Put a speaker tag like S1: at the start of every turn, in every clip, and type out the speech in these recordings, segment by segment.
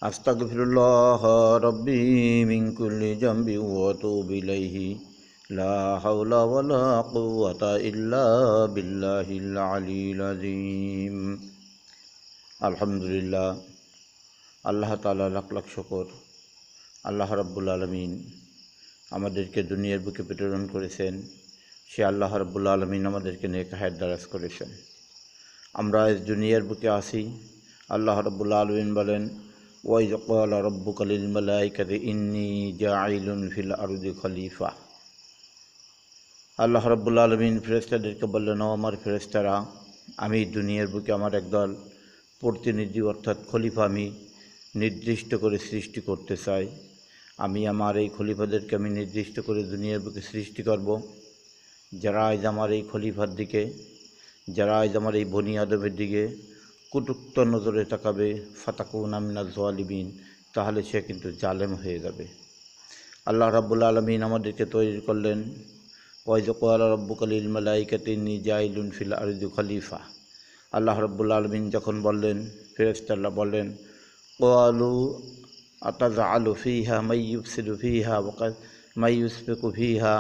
S1: আস্তাগফিরুল্লাহ রব্বি মিন কুল্লি যামবি ওয়া আতুবু ইলাইহি লা হাওলা ওয়ালা কুওয়াতা ইল্লা বিল্লাহিল আলিয়্যিল আযীম। আলহামদুলিল্লাহ, আল্লাহ তাআলা লাখ লাখ শুকর। আল্লাহ রাব্বুল আলামিন আমাদেরকে দুনিয়ার বুকে প্রেরণ করেছেন। সে আল্লাহ রাব্বুল আলামিন আমাদেরকে নেক হায়াত দারাজ করেছেন। আমরা এই দুনিয়ার বুকে আসি। আল্লাহ রাব্বুল আলামিন বলেন, ওয়াইয ক্বালা রাব্বুকা লিল মালাইকাতি ইন্নী জাঈলুন ফিল আরদি খলিফা। আল্লাহ রাব্বুল আলামিন ফেরেশতাদেরকে বললেন, ও আমার ফেরেশতারা, আমি দুনিয়ার বুকে আমার একদল প্রতিনিধি অর্থাৎ খলিফা আমি নির্দিষ্ট করে সৃষ্টি করতে চাই। আমি আমার এই খলিফাদেরকে আমি নির্দিষ্ট করে দুনিয়ার বুকে সৃষ্টি করব, যারা আজ আমার এই খলিফার দিকে, যারা আজ আমার এই বনি আদমের দিকে কটূক্ত নজরে তাকাবে, ফাতাকুনা মিনাজ জালিমিন, তাহলে সে কিন্তু জালেম হয়ে যাবে। আল্লাহ রাব্বুল আলামিন আমাদেরকে তৈরি করলেন, ওয়াইয ক্বালা রাব্বুকা লিল মালাইকাতি ইন্নী জাঈলুন ফিল আরদি খলিফা। আল্লাহ রাব্বুল আলামিন যখন বললেন, ফেরেশতারা বললেন, ক্বালু আতাজআলু ফিহা মান ইউফসিদু ফিহা ওয়া মান ইউসফিকু ফিহা।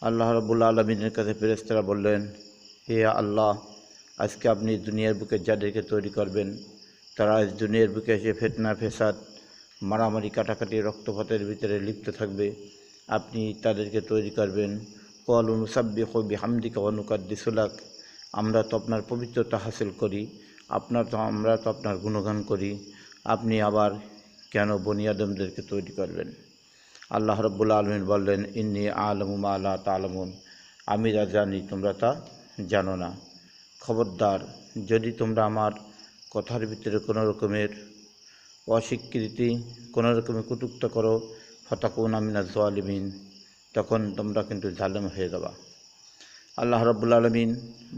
S1: আল্লাহ রাব্বুল আলামিনের কাছে ফেরেশতারা বললেন, হে আল্লাহ, আজকে আপনি দুনিয়ার বুকে যাদেরকে তৈরি করবেন, তারা আজ দুনিয়ার বুকে এসে ফিতনা ফেসাদ, মারামারি কাটাকাটি রক্তপাতের ভিতরে লিপ্ত থাকবে। আপনি তাদেরকে তৈরি করবেন। ক্বালু নুসাব্বিহু বিহামদিকা ওয়া নুকাদ্দিসু লাক। আমরা তো আপনার পবিত্রতা হাসিল করি, আমরা তো আপনার গুণগান করি। আপনি আবার কেন বনি আদমদেরকে তৈরি করবেন? আল্লাহ রাব্বুল আলামিন বললেন, ইন্নী আ'লামু মা লা তা'লামুন। আমি যা জানি তোমরা তা জানো না। খবরদার, যদি তোমরা আমার কথার ভিতরে কোনো রকমের অস্বীকৃতি, কোনো রকমের কটূক্ত করো, ফাতাকুনা মিনাজ জালিমিন, তখন তোমরা কিন্তু জালেম হয়ে যাবা। আল্লাহ রাব্বুল আলামিন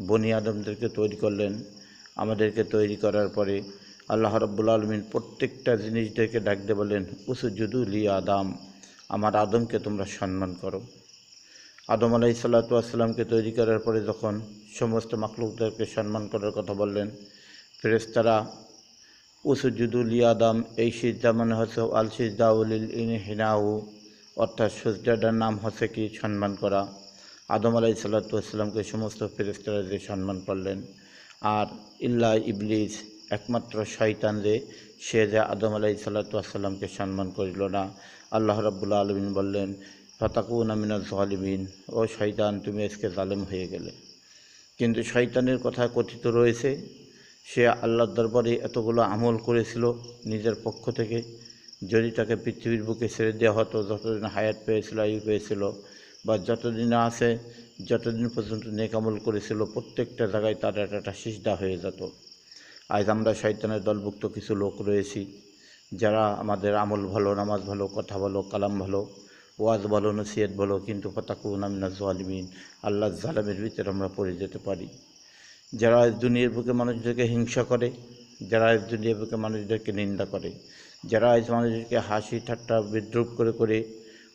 S1: বনি আদমদেরকে তৈরি করলেন। আমাদেরকে তৈরি করার পরে আল্লাহ রাব্বুল আলামিন প্রত্যেকটা জিনিসদেরকে ডাক দিয়ে বলেন, উসজুদু লি আদম, আমার আদমকে তোমরা সম্মান করো। আদম আলাইহিস সালাতু ওয়াস সালামকে তৈরি করার পরে যখন সমস্ত মাখলুকদেরকে সম্মান করার কথা বললেন, ফেরেশতারা উসজুদু লি আদম, এই সিজদা মানে হচ্ছে আল সিজদাউ লিল ইনহিনাউ, অর্থাৎ সিজদাটার নাম হচ্ছে কি সম্মান করা। আদম আলাইহিস সালাতু ওয়াস সালামকে সমস্ত ফেরেশতারা যে সম্মান করলেন, আর ইল্লা ইবলিস, একমাত্র শয়তান সে যে আদম আলাইহিস সালাতু ওয়াস সালামকে সম্মান করিল না। আল্লাহ রাব্বুল আলামিন বললেন, ফাতাকুনা মিনাজ জালিমিন, ও শয়তান, তুমি আজকে জালেম হয়ে গেলে। কিন্তু শয়তানের কথা কথিত রয়েছে, সে আল্লাহর দরবারে এতগুলো আমল করেছিল নিজের পক্ষ থেকে। যদি তাকে পৃথিবীর বুকে ছেড়ে দেওয়া হতো, যতদিন হায়াত পেয়েছিল, আয়ু পেয়েছিল, বা যতদিন আছে, যতদিন পর্যন্ত নেক আমল করেছিল, প্রত্যেকটা জায়গায় তার একটা সিজদা হয়ে যেত। আজ আমরা শয়তানের দলভুক্ত কিছু লোক রয়েছি, যারা আমাদের আমল ভালো, নামাজ ভালো, কথা ভালো, কালাম ভালো, ওয়াজ ভালো, নসিহত ভালো, কিন্তু ফাতাকুনা মিনাজ জালিমিন, আল্লাহ জালেমের ভিতরে আমরা পড়ে যেতে পারি। যারা আজ দুনিয়ার বুকে মানুষদেরকে হিংসা করে, যারা আজ দুনিয়ার বুকে মানুষদেরকে নিন্দা করে, যারা আজ মানুষদেরকে হাসি ঠাট্টা বিদ্রুপ করে করে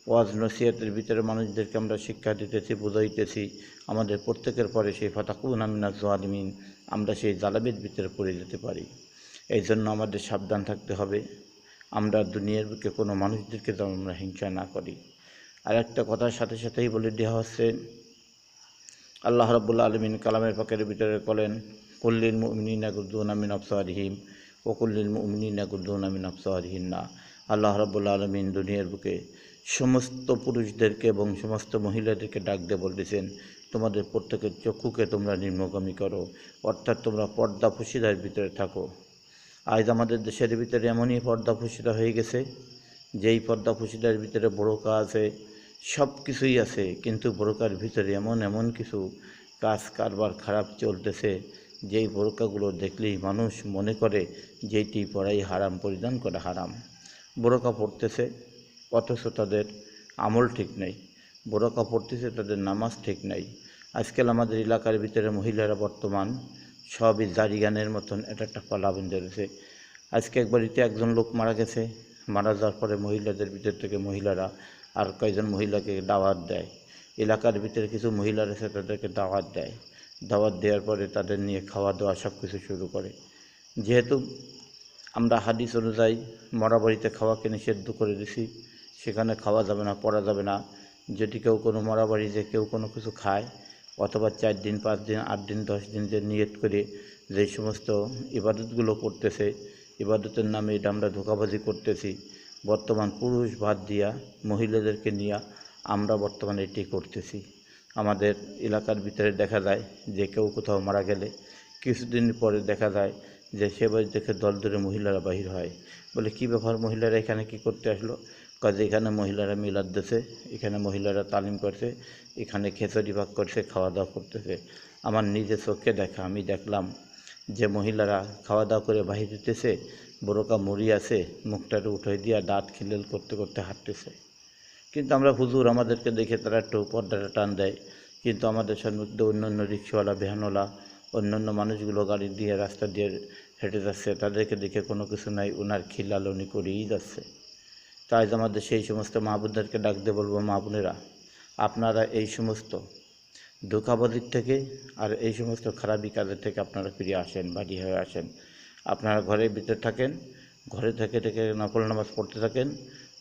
S1: ওয়াজ নসিহতের ভিতরে মানুষদেরকে আমরা শিক্ষা দিতেছি, বুঝাইতেছি, আমাদের প্রত্যেকের পরে সেই ফাতাকুনা মিনাজ জালিমিন, আমরা সেই জালেমের ভিতরে পড়ে যেতে পারি। এই জন্য আমাদের সাবধান থাকতে হবে, আমরা দুনিয়ার বুকে কোনো মানুষদেরকে যেন আমরা হিংসা না করি। আর একটা কথার সাথে সাথেই বলে দেওয়া হচ্ছে, আল্লাহ রাব্বুল আলামিন কালামের পাকের ভিতরে বলেন, কুল্লিল মুমিনিনা ইয়াগুদ্দুনা মিন আবসারিহিম ওয়া কুল্লিল মুমিনিনা ইয়াগুদ্দুনা মিন আবসারিহিন্না। আল্লাহ রাব্বুল আলামিন দুনিয়ার বুকে সমস্ত পুরুষদেরকে এবং সমস্ত মহিলাদেরকে ডাক দিয়ে বলতেছেন, তোমাদের প্রত্যেকের চক্ষুকে তোমরা নিম্নগামী করো, অর্থাৎ তোমরা পর্দাফুশিদার ভিতরে থাকো। আজ আমাদের দেশের ভিতরে এমনই পর্দাফুশিদা হয়ে গেছে, যেই পর্দাফুশিদার ভিতরে বোরকা আছে, সব কিছুই আছে, কিন্তু বোরকার ভিতরে এমন কিছু কাজ কারবার খারাপ চলতেছে, যেই বোরকাগুলো দেখলেই মানুষ মনে করে যেইটি পরাই হারাম, পরিধান করা হারাম। বোরকা পড়তেছে অথচ তাদের আমল ঠিক নেই, বোরকা পড়তেছে তাদের নামাজ ঠিক নাই। আজকাল আমাদের এলাকার ভিতরে মহিলারা বর্তমান সবই জারি গানের মতন একটা পালা বেঁধে রয়েছে। আজকে এক বাড়িতে একজন লোক মারা গেছে, মারা যাওয়ার পরে মহিলাদের ভিতর থেকে মহিলারা আর কয়েকজন মহিলাকে দাওয়াত দেয়। এলাকার ভিতরে কিছু মহিলার আছে, তাদেরকে দাওয়াত দেয়। দাওয়াত দেওয়ার পরে তাদের নিয়ে খাওয়া দাওয়া সব কিছু শুরু করে। যেহেতু আমরা হাদিস অনুযায়ী মরা বাড়িতে খাওয়াকে নিষিদ্ধ করে দিছি, সেখানে খাওয়া যাবে না, পড়া যাবে না। যদি কেউ কোনো মরা বাড়িতে কেউ কোনো কিছু খায় অথবা 4 দিন 5 দিন 8 দিন 10 দিন যে নিয়ত করে যে সমস্ত ইবাদতগুলো করতেছে, ইবাদতের নামে এটা আমরা ধোঁকাবাজি করতেছি। বর্তমান পুরুষ বাদ দিয়া মহিলাদেরকে নিয়ে আমরা বর্তমানে এটি করতেছি। আমাদের এলাকার ভিতরে দেখা যায় যে কেউ কোথাও মারা গেলে কিছুদিন পরে দেখা যায় যে সে বাড়ি থেকে দল ধরে মহিলারা বাহির হয়, বলে কী ব্যাপার, মহিলারা এখানে কি করতে আসলো? কাজে এখানে মহিলারা মিলাদ দিছে, এখানে মহিলারা তালিম করছে, এখানে খিচুড়ি ভাগ করছে, খাওয়া দাওয়া করতেছে। আমার নিজের চোখে দেখা, আমি দেখলাম যে মহিলারা খাওয়া দাওয়া করে বাহির হইতেছে, বোরকা মুড়ি আছে, মুখটাকে উঠে দিয়া দাঁত খিলেল করতে করতে হাঁটতেছে। কিন্তু আমরা হুজুর আমাদেরকে দেখে তারা একটু পর্দাটা টান দেয়, কিন্তু আমাদের সম্মুখে অন্যান্য রিক্সাওয়ালা ভ্যানওয়ালা অন্যান্য মানুষগুলো গাড়ি দিয়ে রাস্তা দিয়ে হেঁটে যাচ্ছে, তাদেরকে দেখে কোনো কিছু নাই, ওনার খিলালনি করেই যাচ্ছে। তাই আমাদের সেই সমস্ত মা বোনদেরকে ডাক দিয়ে বলবো, মা বোনেরা আপনারা এই সমস্ত ধোঁকাবাজির থেকে আর এই সমস্ত খারাপি কাজের থেকে আপনারা ফিরে আসেন, বাড়ি হয়ে আসেন। আপনারা ঘরের ভিতরে থাকেন, ঘরে থেকে থেকে নফল নামাজ পড়তে থাকেন,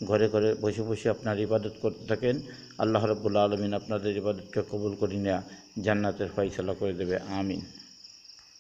S1: ঘরে ঘরে বসে বসে আপনার ইবাদত করতে থাকেন। আল্লাহ রাব্বুল আলামিন আপনাদের ইবাদতকে কবুল করে নেওয়া জান্নাতের ফয়সালা করে দেবে। আমিন।